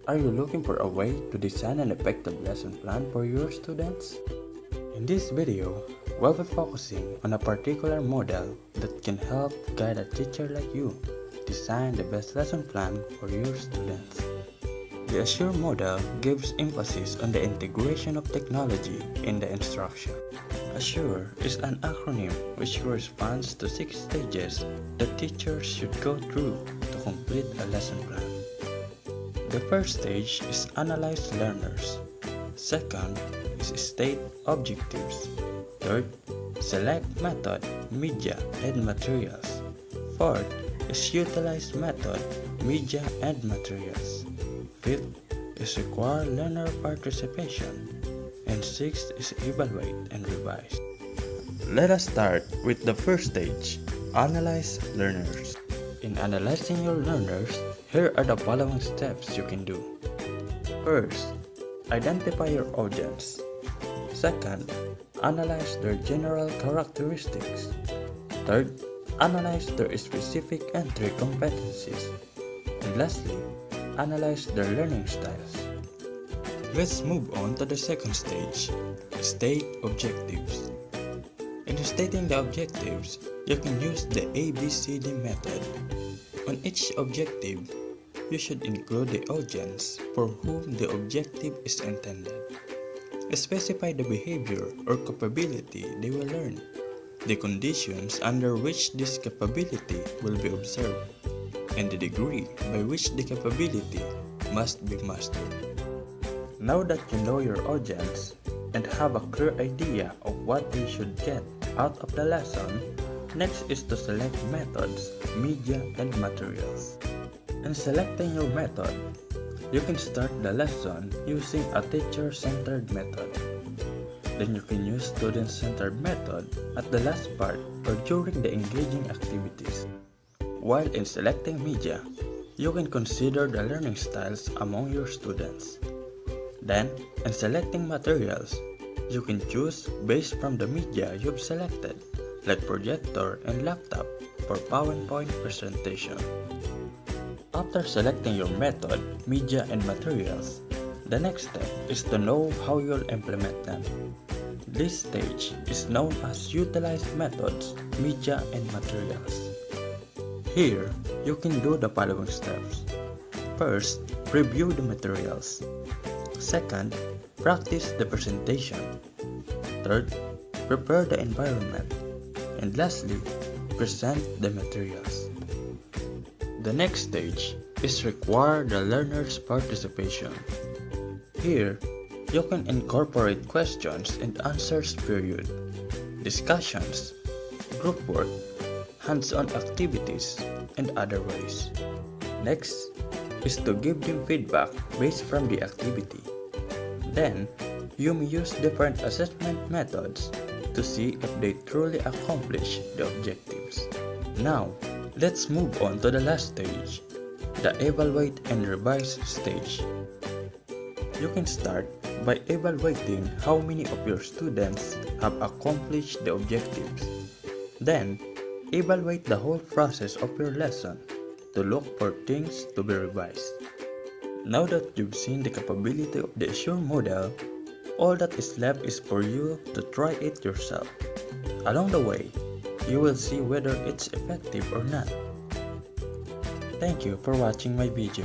Are you looking for a way to design an effective lesson plan for your students? In this video, we'll be focusing on a particular model that can help guide a teacher like you design the best lesson plan for your students. The Assure model gives emphasis on the integration of technology in the instruction. Assure is an acronym which corresponds to 6 stages that teachers should go through to complete a lesson plan. The first stage is analyze learners. Second is state objectives. Third, select method, media, and materials. Fourth is utilize method, media, and materials. Fifth is require learner participation. And sixth is evaluate and revise. Let us start with the first stage, analyze learners. In analyzing your learners, here are the following steps you can do. First, identify your audience. Second, analyze their general characteristics. Third, analyze their specific entry competencies. And lastly, analyze their learning styles. Let's move on to the second stage, state objectives. In stating the objectives, you can use the ABCD method. On each objective, you should include the audience for whom the objective is intended. Specify the behavior or capability they will learn, the conditions under which this capability will be observed, and the degree by which the capability must be mastered. Now that you know your audience and have a clear idea of what they should get out of the lesson, next is to select methods, media, and materials. In selecting your method, you can start the lesson using a teacher-centered method. Then you can use student-centered method at the last part or during the engaging activities. While in selecting media, you can consider the learning styles among your students. Then, in selecting materials, you can choose based from the media you've selected, like projector and laptop for PowerPoint presentation. After selecting your method, media, and materials, the next step is to know how you'll implement them. This stage is known as utilize methods, media, and materials. Here, you can do the following steps. First, review the materials. Second, practice the presentation. Third, prepare the environment. And lastly, present the materials. The next stage is require the learner's participation. Here, you can incorporate questions and answers period, discussions, group work, hands-on activities, and other ways. Next is to give them feedback based from the activity. Then, you may use different assessment methods to see if they truly accomplish the objectives. Now, let's move on to the last stage, the evaluate and revise stage. You can start by evaluating how many of your students have accomplished the objectives. Then, evaluate the whole process of your lesson to look for things to be revised. Now that you've seen the capability of the Assure model, all that is left is for you to try it yourself. Along the way, you will see whether it's effective or not. Thank you for watching my video.